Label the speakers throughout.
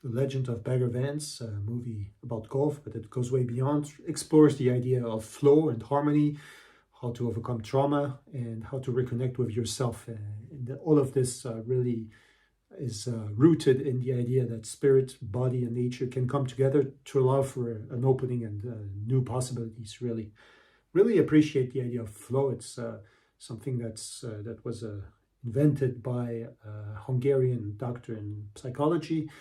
Speaker 1: The Legend of Bagger Vance, a movie about golf, but it goes way beyond, explores the idea of flow and harmony, how to overcome trauma, and how to reconnect with yourself. All of this really is rooted in the idea that spirit, body, and nature can come together to allow for an opening and new possibilities. Really appreciate the idea of flow. It's something that was invented by a Hungarian doctor in psychology,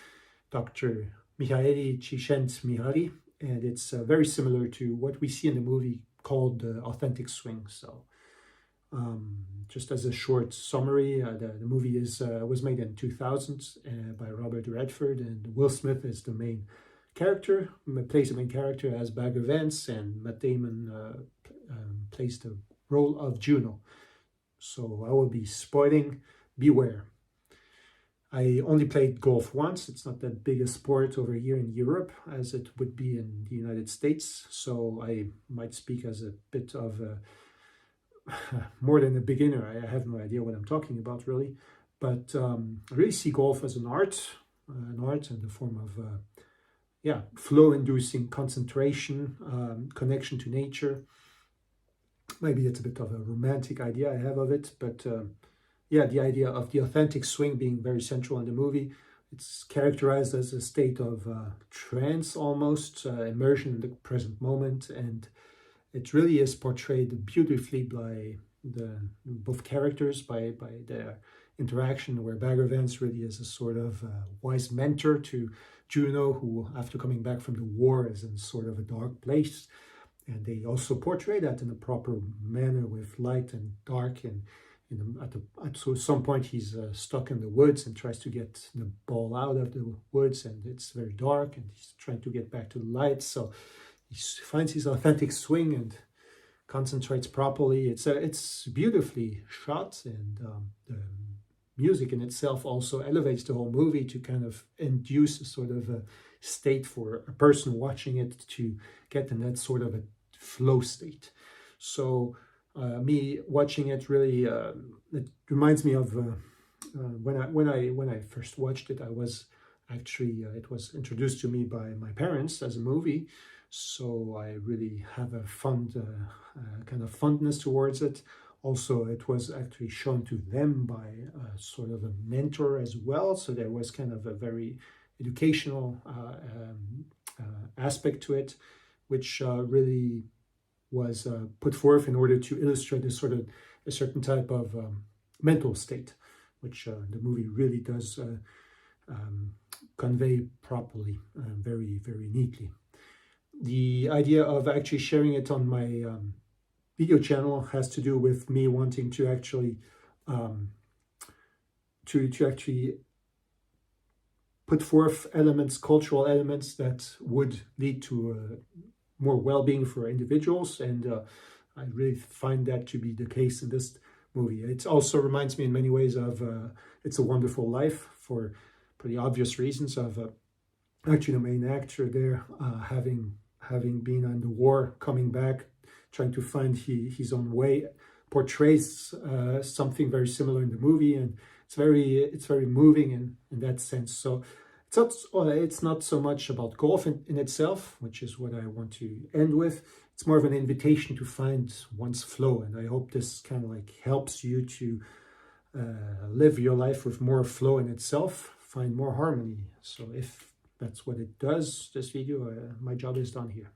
Speaker 1: Dr. Mihaly Csikszentmihalyi, and it's very similar to what we see in the movie called Authentic Swing. So just as a short summary, the movie was made in 2000 by Robert Redford, and Will Smith is the main character, plays the main character as Bagger Vance, and Matt Damon plays the role of Juno. So I will be spoiling, beware. I only played golf once. It's not that big a sport over here in Europe as it would be in the United States. So I might speak as a bit of more than a beginner. I have no idea what I'm talking about really. But I really see golf as an art in the form of flow-inducing concentration, connection to nature. Maybe it's a bit of a romantic idea I have of it, but the idea of the authentic swing being very central in the movie. It's characterized as a state of trance almost, immersion in the present moment, and it really is portrayed beautifully by both characters, by their interaction, where Bagger Vance really is a sort of wise mentor to Juno, who after coming back from the war is in sort of a dark place. And they also portray that in a proper manner with light and dark. And at some point he's stuck in the woods and tries to get the ball out of the woods, and it's very dark, and he's trying to get back to the light. So he finds his authentic swing and concentrates properly. It's beautifully shot, and the music in itself also elevates the whole movie to kind of induce a sort of a state for a person watching it to get in that sort of a flow state. So me watching it really it reminds me of when I first watched it. I was actually it was introduced to me by my parents as a movie, so I really have a kind of fondness towards it. Also, it was actually shown to them by sort of a mentor as well, so there was kind of a very educational aspect to it, which really was put forth in order to illustrate a certain type of mental state, which the movie really does convey properly, very, very neatly. The idea of actually sharing it on my video channel has to do with me wanting to actually put forth cultural elements that would lead to more well-being for individuals, and I really find that to be the case in this movie. It also reminds me in many ways of It's a Wonderful Life, for pretty obvious reasons, of actually the main actor there having been in the war, coming back, trying to find his own way, portrays something very similar in the movie, and it's very moving in that sense. So it's not so much about golf in itself, which is what I want to end with. It's more of an invitation to find one's flow, and I hope this kind of like helps you to live your life with more flow in itself, find more harmony. So if that's what it does, this video, my job is done here.